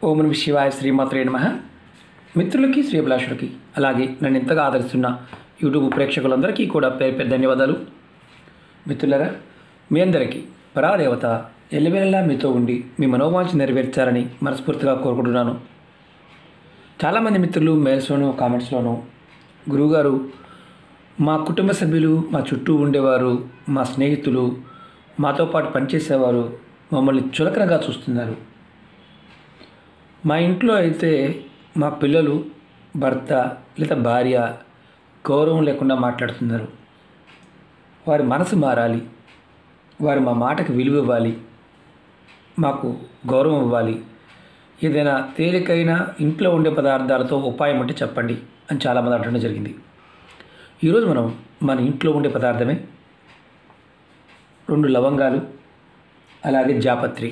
ఓం నమః శివాయ శ్రీమాత్రే నమః. మిత్రులకి శ్రీభిలాషులకి అలాగే నన్ను ఎంతగా ఆదరిస్తున్న యూట్యూబ్ ప్రేక్షకులందరికీ కూడా పేరు పేరు ధన్యవాదాలు. మిత్రులరా, మీ అందరికీ పరాదేవత ఎల్లవేళలా మీతో ఉండి మీ మనోవాంఛ నెరవేర్చాలని మనస్ఫూర్తిగా కోరుకుంటున్నాను. చాలామంది మిత్రులు మెయిల్స్లోనూ కామెంట్స్లోనూ గురువుగారు, మా కుటుంబ సభ్యులు, మా చుట్టూ ఉండేవారు, మా స్నేహితులు, మాతో పాటు పనిచేసేవారు మమ్మల్ని చులకనగా చూస్తున్నారు. మా ఇంట్లో అయితే మా పిల్లలు, భర్త లేదా భార్య గౌరవం లేకుండా మాట్లాడుతున్నారు. వారి మనసు మారాలి, వారు మా మాటకు విలువ ఇవ్వాలి, మాకు గౌరవం ఇవ్వాలి, ఏదైనా తేలికైన ఇంట్లో ఉండే పదార్థాలతో ఉపాయం అంటే చెప్పండి అని చాలామంది అంటడం జరిగింది. ఈరోజు మనం మన ఇంట్లో ఉండే పదార్థమే 2 లవంగాలు అలాగే జాపత్రి,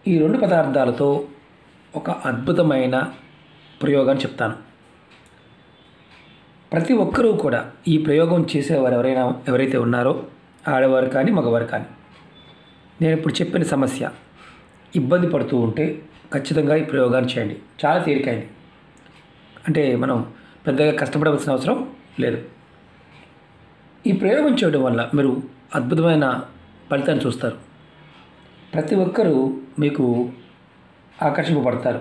ఈ 2 పదార్థాలతో ఒక అద్భుతమైన ప్రయోగాన్ని చెప్తాను. ప్రతి ఒక్కరూ కూడా ఈ ప్రయోగం చేసేవారు ఎవరైతే ఉన్నారో, ఆడవారు కానీ మగవారు కానీ, నేను ఇప్పుడు చెప్పిన సమస్య ఇబ్బంది పడుతూ ఉంటే ఖచ్చితంగా ఈ ప్రయోగాన్ని చేయండి. చాలా తేలికైంది, అంటే మనం పెద్దగా కష్టపడవలసిన అవసరం లేదు. ఈ ప్రయోగం చేయడం వల్ల మీరు అద్భుతమైన ఫలితాన్ని చూస్తారు. ప్రతి ఒక్కరూ మీకు ఆకర్షింపబడతారు.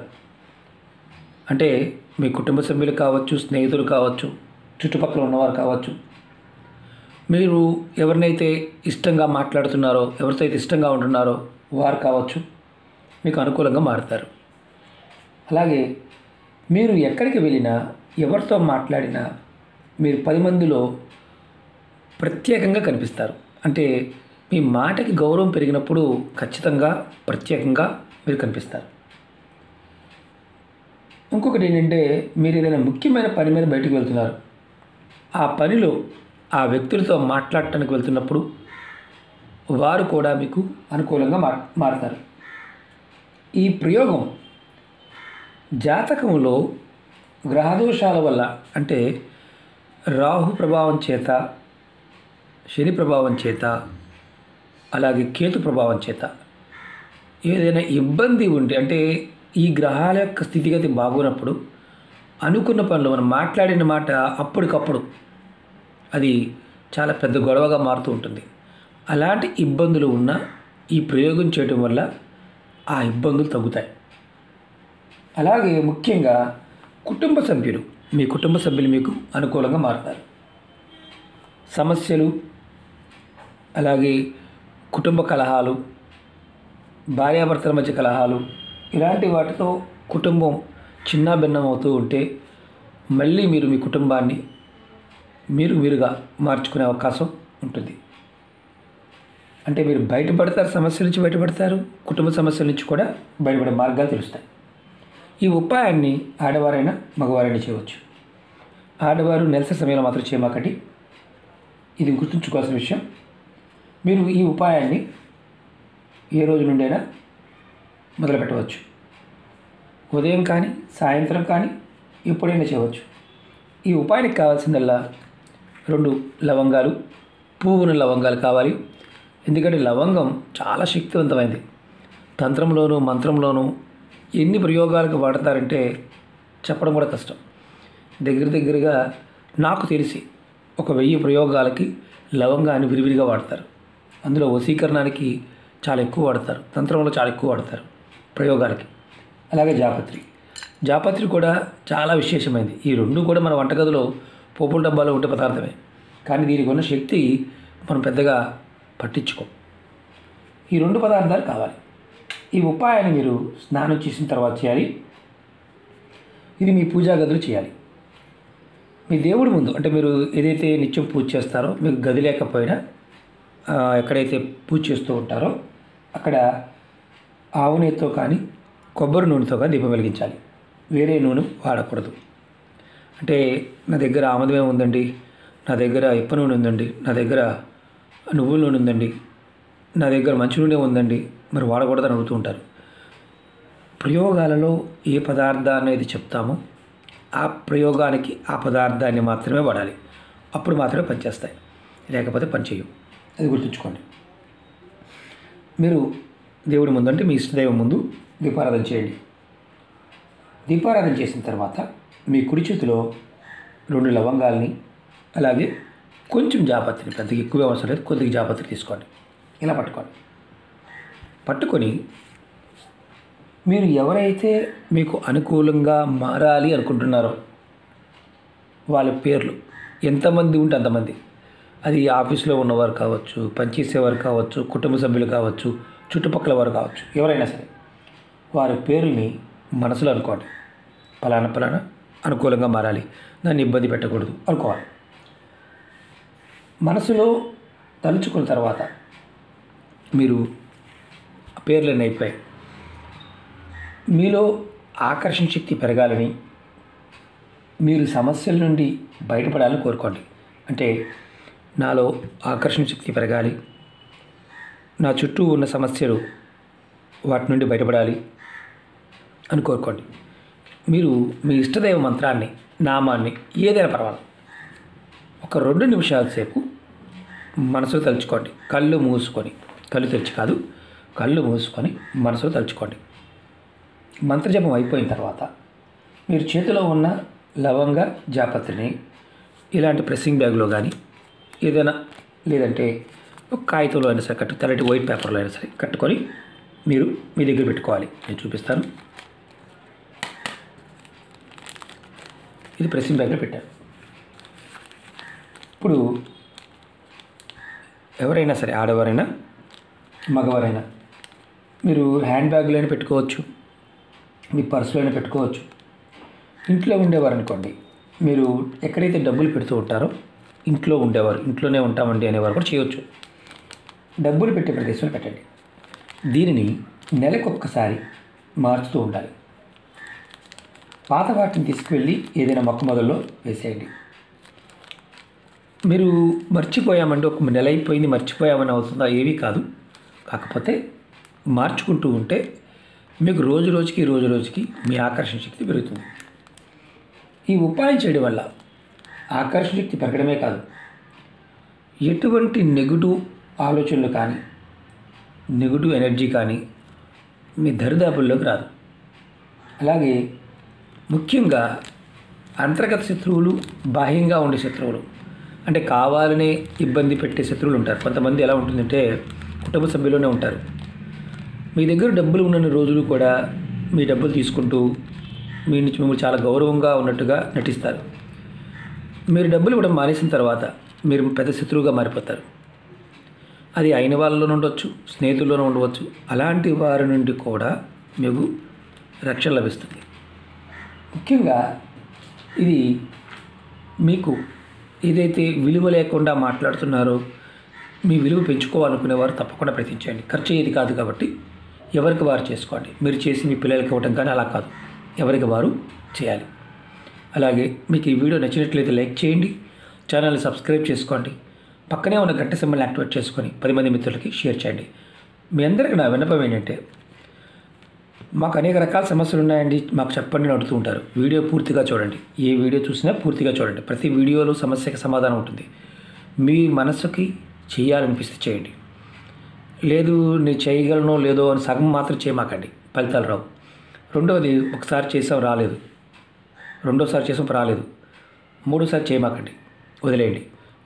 అంటే మీ కుటుంబ సభ్యులు కావచ్చు, స్నేహితులు కావచ్చు, చుట్టుపక్కల ఉన్నవారు కావచ్చు, మీరు ఎవరినైతే ఇష్టంగా మాట్లాడుతున్నారో, ఎవరితో అయితే ఇష్టంగా ఉంటున్నారో వారు కావచ్చు, మీకు అనుకూలంగా మారుతారు. అలాగే మీరు ఎక్కడికి వెళ్ళినా, ఎవరితో మాట్లాడినా మీరు 10 మందిలో ప్రత్యేకంగా కనిపిస్తారు. అంటే మీ మాటకి గౌరవం పెరిగినప్పుడు ఖచ్చితంగా ప్రత్యేకంగా మీరు కనిపిస్తారు. ఇంకొకటి ఏంటంటే, మీరు ఏదైనా ముఖ్యమైన పని మీద బయటకు వెళ్తున్నారు, ఆ పనిలో ఆ వ్యక్తులతో మాట్లాడటానికి వెళ్తున్నప్పుడు వారు కూడా మీకు అనుకూలంగా మారుతారు. ఈ ప్రయోగం జాతకంలో గ్రహదోషాల వల్ల, అంటే రాహు ప్రభావం చేత, శని ప్రభావం చేత, అలాగే కేతు ప్రభావం చేత ఏదైనా ఇబ్బంది ఉంటే, అంటే ఈ గ్రహాల యొక్క స్థితిగతి బాగున్నప్పుడు అనుకున్న పనులు, మనం మాట్లాడిన మాట అప్పటికప్పుడు అది చాలా పెద్ద గొడవగా మారుతూ ఉంటుంది. అలాంటి ఇబ్బందులు ఉన్న ఈ ప్రయోగం చేయడం వల్ల ఆ ఇబ్బందులు తగ్గుతాయి. అలాగే ముఖ్యంగా కుటుంబ సభ్యులు, మీ కుటుంబ సభ్యులు మీకు అనుకూలంగా మారుతారు. సమస్యలు, అలాగే కుటుంబ కలహాలు, భార్యాభర్తల మధ్య కలహాలు, ఇలాంటి వాటితో కుటుంబం చిన్నాభిన్నం అవుతూ ఉంటే మళ్ళీ మీరు మీ కుటుంబాన్ని మీరుగా మార్చుకునే అవకాశం ఉంటుంది. అంటే మీరు బయటపడతారు, సమస్యల నుంచి బయటపడతారు, కుటుంబ సమస్యల నుంచి కూడా బయటపడే మార్గాలు తెలుస్తాయి. ఈ ఉపాయాన్ని ఆడవారైనా మగవారైనా చేయవచ్చు. ఆడవారు నెలసరి సమయంలో మాత్రం చేయమాకండి. ఇది గుర్తుంచుకోవాల్సిన విషయం. మీరు ఈ ఉపాయాన్ని ఏ రోజు నుండైనా మొదలు పెట్టవచ్చు. ఉదయం కానీ, సాయంత్రం కానీ, ఎప్పుడైనా చేయవచ్చు. ఈ ఉపాయానికి కావాల్సిందల్లా 2 లవంగాలు, పువ్వున లవంగాలు కావాలి. ఎందుకంటే లవంగం చాలా శక్తివంతమైంది. తంత్రంలోనూ మంత్రంలోనూ ఎన్ని ప్రయోగాలకు వాడతారంటే చెప్పడం కూడా కష్టం. దగ్గరగా నాకు తెలిసి ఒక 1000 ప్రయోగాలకి లవంగాన్ని విరివిరిగా వాడతారు. అందులో వశీకరణానికి చాలా ఎక్కువ వాడతారు, తంత్రంలో చాలా ఎక్కువ వాడతారు ప్రయోగాలకి. అలాగే జాపత్రి కూడా చాలా విశేషమైంది. ఈ 2 కూడా మన వంటగదిలో పోపుల డబ్బాలో ఉండే పదార్థమే, కానీ దీనికి ఉన్న శక్తి మనం పెద్దగా పట్టించుకోం. ఈ 2 పదార్థాలు కావాలి. ఈ ఉపాయాన్ని మీరు స్నానం చేసిన తర్వాత చేయాలి. ఇది మీ పూజా గదిలో చేయాలి. మీ దేవుడి ముందు, అంటే మీరు ఏదైతే నిత్యం పూజ చేస్తారో, మీకు గది లేకపోయినా ఎక్కడైతే పూజ చేస్తూ ఉంటారో అక్కడ ఆవు నెయ్యితో కానీ కొబ్బరి నూనెతో కానీ దీపం వెలిగించాలి. వేరే నూనె వాడకూడదు. అంటే నా దగ్గర ఆముదమే ఉందండి, నా దగ్గర ఇప్ప నూనె ఉందండి, నా దగ్గర నువ్వుల నూనె ఉందండి, నా దగ్గర మంచి నూనె ఉందండి, మరి వాడకూడదని అడుగుతూ ఉంటారు. ప్రయోగాలలో ఏ పదార్థాన్ని అయితే చెప్తామో ఆ ప్రయోగానికి ఆ పదార్థాన్ని మాత్రమే వాడాలి. అప్పుడు మాత్రమే పనిచేస్తాయి, లేకపోతే పనిచేయవు. అది గుర్తుంచుకోండి. మీరు దేవుడి ముందు, అంటే మీ ఇష్టదైవం ముందు దీపారాధన చేయండి. దీపారాధన చేసిన తర్వాత మీ కుడి చేతిలో 2 లవంగాల్ని అలాగే కొంచెం జాపత్రిని, పెద్దగా ఎక్కువ అవసరం లేదు, కొద్దిగా జాపత్రి తీసుకోండి. ఇలా పట్టుకొని మీరు ఎవరైతే మీకు అనుకూలంగా మారాలి అనుకుంటున్నారో వాళ్ళ పేర్లు ఎంతమంది ఉంటే అంతమంది, అది ఆఫీస్లో ఉన్నవారు కావచ్చు, పనిచేసేవారు కావచ్చు, కుటుంబ సభ్యులు కావచ్చు, చుట్టుపక్కల వారు కావచ్చు, ఎవరైనా సరే వారి పేరుని మనసులో అనుకోండి. పలానా అనుకూలంగా మారాలి, నన్ను ఇబ్బంది పెట్టకూడదు అనుకోవాలి. మనసులో తలుచుకున్న తర్వాత మీరు పేర్లన్నీ అయిపోయాయి. మీలో ఆకర్షణ శక్తి పెరగాలని, మీరు సమస్యల నుండి బయటపడాలని కోరుకోండి. అంటే నాలో ఆకర్షణ శక్తి పెరగాలి, నా చుట్టూ ఉన్న సమస్యలు వాటి నుండి బయటపడాలి అని కోరుకోండి. మీరు మీ ఇష్టదైవ మంత్రాన్ని, నామాన్ని ఏదైనా పర్వాలేదు ఒక 2 నిమిషాల సేపు మనసులో తలుచుకోండి. కళ్ళు మూసుకొని, కళ్ళు తెరిచి కాదు, కళ్ళు మూసుకొని మనసులో తలుచుకోండి. మంత్రజపం అయిపోయిన తర్వాత మీరు చేతిలో ఉన్న లవంగ జాపత్రిని ఇలాంటి ప్రెస్సింగ్ బ్యాగ్లో కానీ ఏదైనా, లేదంటే ఒక కాగితంలో అయినా సరే తెల్లటి వైట్ పేపర్లో అయినా సరే కట్టుకొని మీరు మీ దగ్గర పెట్టుకోవాలి. నేను చూపిస్తాను. ఇది ప్రెస్సింగ్ బ్యాగ్లో పెట్టాను. ఇప్పుడు ఎవరైనా సరే, ఆడవారైనా మగవారైనా, మీరు హ్యాండ్ బ్యాగ్లోనే పెట్టుకోవచ్చు, మీ పర్సులోనే పెట్టుకోవచ్చు. ఇంట్లో ఉండేవారు అనుకోండి, మీరు ఎక్కడైతే డబ్బులు పెడుతూ ఉంటారో ఇంట్లో ఉండేవారు, ఇంట్లోనే ఉంటామండి అనేవారు కూడా చేయవచ్చు. డబ్బులు పెట్టే ప్రదేశంలో పెట్టండి. దీనిని నెలకొక్కసారి మార్చుతూ ఉండాలి. పాత వాటిని తీసుకువెళ్ళి ఏదైనా మొక్క మొదల్లో వేసేయండి. మీరు మర్చిపోయామండి, ఒక నెల అయిపోయింది మర్చిపోయామని అవుతుందా? ఏమీ కాదు. కాకపోతే మార్చుకుంటూ ఉంటే మీకు రోజు రోజుకి మీ ఆకర్షణ శక్తి పెరుగుతుంది. ఈ ఉపాయం చేయడం వల్ల ఆకర్షణ శక్తి పెరగడమే కాదు, ఎటువంటి నెగిటివ్ ఆలోచనలు కానీ, నెగిటివ్ ఎనర్జీ కానీ మీ దరిదాపుల్లోకి రాదు. అలాగే ముఖ్యంగా అంతర్గత శత్రువులు, బాహ్యంగా ఉండే శత్రువులు, అంటే కావాలనే ఇబ్బంది పెట్టే శత్రువులు ఉంటారు. కొంతమంది ఎలా ఉంటుందంటే కుటుంబ సభ్యుల్లోనే ఉంటారు. మీ దగ్గర డబ్బులు ఉన్న రోజులు కూడా మీ డబ్బులు తీసుకుంటూ మీ నుంచి మిమ్మల్ని చాలా గౌరవంగా ఉన్నట్టుగా నటిస్తారు. మీరు డబ్బులు ఇవ్వడం మానేసిన తర్వాత మీరు పెద్ద శత్రువుగా మారిపోతారు. అది అయిన వాళ్ళలోనే ఉండవచ్చు, స్నేహితుల్లోనే ఉండవచ్చు. అలాంటి వారి నుండి కూడా మీకు రక్షణ లభిస్తుంది. ముఖ్యంగా ఇది మీకు ఏదైతే విలువ లేకుండా మాట్లాడుతున్నారో, మీ విలువ పెంచుకోవాలనుకునేవారు తప్పకుండా ప్రయత్నించండి. ఖర్చు ఏది కాదు కాబట్టి ఎవరికి వారు చేసుకోండి. మీరు చేసి మీ పిల్లలకి ఇవ్వటం కానీ అలా కాదు, ఎవరికి వారు చేయాలి. అలాగే మీకు ఈ వీడియో నచ్చినట్లయితే లైక్ చేయండి, ఛానల్ని సబ్స్క్రైబ్ చేసుకోండి, పక్కనే ఉన్న గంట సింబల్ని యాక్టివేట్ చేసుకొని 10 మంది మిత్రులకి షేర్ చేయండి. మీ అందరికీ నా విన్నపం ఏంటంటే, మాకు అనేక రకాల సమస్యలు ఉన్నాయండి, మాకు చెప్పండి అని అడుగుతూ ఉంటారు. వీడియో పూర్తిగా చూడండి. ఏ వీడియో చూసినా పూర్తిగా చూడండి. ప్రతి వీడియోలో సమస్యకి సమాధానం ఉంటుంది. మీ మనసుకి చేయాలనిపిస్తే చేయండి. లేదు నేను చేయగలను లేదో అని సగం మాత్రం చేయమాకండి, ఫలితాలు రావు. రెండవది, ఒకసారి చేసాం రాలేదు, రెండోసారి చేసాం రాలేదు, మూడోసారి చేయమాకండి, వదిలేయండి.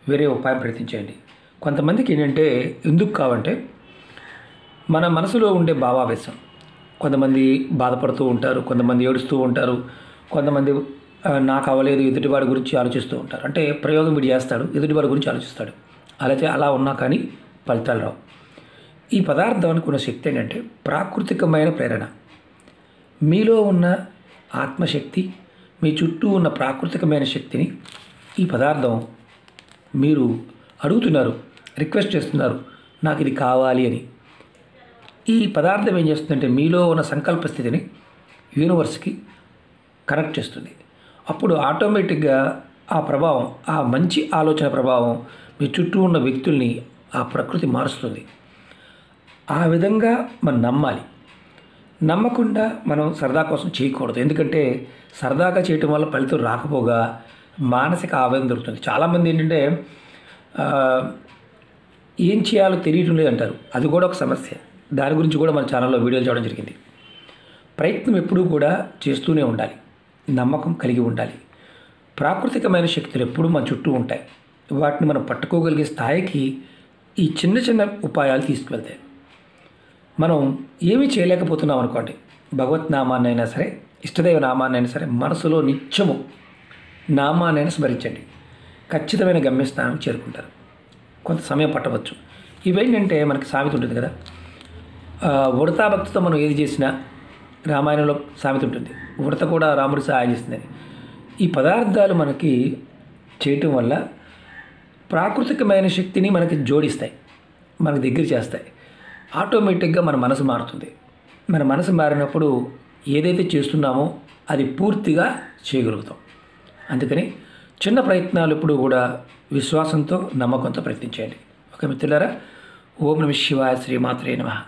వేరే ఉపాయం ప్రయత్నించండి. కొంతమందికి ఏంటంటే ఎందుకు కావంటే మన మనసులో ఉండే భావావేశం. కొంతమంది బాధపడుతూ ఉంటారు, కొంతమంది ఏడుస్తూ ఉంటారు, కొంతమంది నాకు అవ్వలేదు ఎదుటివాడి గురించి ఆలోచిస్తూ ఉంటారు. అంటే ప్రయోగం వీడు చేస్తాడు, ఎదుటివాడి గురించి ఆలోచిస్తాడు. అలా ఉన్నా కానీ ఫలితాలు రావు. ఈ పదార్థానికి ఉన్న శక్తి ఏంటంటే ప్రాకృతికమైన ప్రేరణ. మీలో ఉన్న ఆత్మశక్తి, మీ చుట్టూ ఉన్న ప్రాకృతికమైన శక్తిని ఈ పదార్థం మీరు అడుగుతున్నారు, రిక్వెస్ట్ చేస్తున్నారు, నాకు ఇది కావాలి అని. ఈ పదార్థం ఏం చేస్తుందంటే మీలో ఉన్న సంకల్ప స్థితిని యూనివర్స్కి కనెక్ట్ చేస్తుంది. అప్పుడు ఆటోమేటిక్గా ఆ ప్రభావం, ఆ మంచి ఆలోచన ప్రభావం మీ చుట్టూ ఉన్న వ్యక్తుల్ని ఆ ప్రకృతి మారుస్తుంది. ఆ విధంగా మనం నమ్మాలి. నమ్మకుండా మనం సరదా కోసం చేయకూడదు. ఎందుకంటే సరదాగా చేయటం వల్ల ఫలితం రాకపోగా మానసిక ఆవేదన దొరుకుతుంది. చాలామంది ఏంటంటే ఏం చేయాలో తెలియటం లేదంటారు. అది కూడా ఒక సమస్య. దాని గురించి కూడా మన ఛానల్లో వీడియోలు చేయడం జరిగింది. ప్రయత్నం ఎప్పుడూ కూడా చేస్తూనే ఉండాలి, నమ్మకం కలిగి ఉండాలి. ప్రాకృతికమైన శక్తులు ఎప్పుడూ మన చుట్టూ ఉంటాయి. వాటిని మనం పట్టుకోగలిగే స్థాయికి ఈ చిన్న చిన్న ఉపాయాలు తీసుకువెళ్తాయి. మనం ఏమీ చేయలేకపోతున్నాం అనుకోండి, భగవత్ నామాన్నైనా సరే, ఇష్టదైవ నామాన్నైనా సరే మనసులో నిత్యము నామాన్నైనా స్మరించండి. ఖచ్చితమైన గమ్యస్థానం చేరుకుంటారు. కొంత సమయం పట్టవచ్చు. ఇవేంటంటే మనకి సామెత ఉంటుంది కదా, ఉడతా భక్తితో మనం ఏది చేసినా, రామాయణంలో సామెత ఉంటుంది, ఉడత కూడా రాముడి సహాయం చేస్తుందని. ఈ పదార్థాలు మనకి చేయటం వల్ల ప్రాకృతికమైన శక్తిని మనకి జోడిస్తాయి, మనకి దగ్గర చేస్తాయి. ఆటోమేటిక్గా మన మనసు మారుతుంది. మన మనసు మారినప్పుడు ఏదైతే చేస్తున్నామో అది పూర్తిగా చేయగలుగుతాం. అందుకని చిన్న ప్రయత్నాలు ఎప్పుడు కూడా విశ్వాసంతో, నమ్మకంతో ప్రయత్నించండి. ఓకే మిత్రులారా, ఓం నమః శివాయ, శ్రీమాత్రే నమః.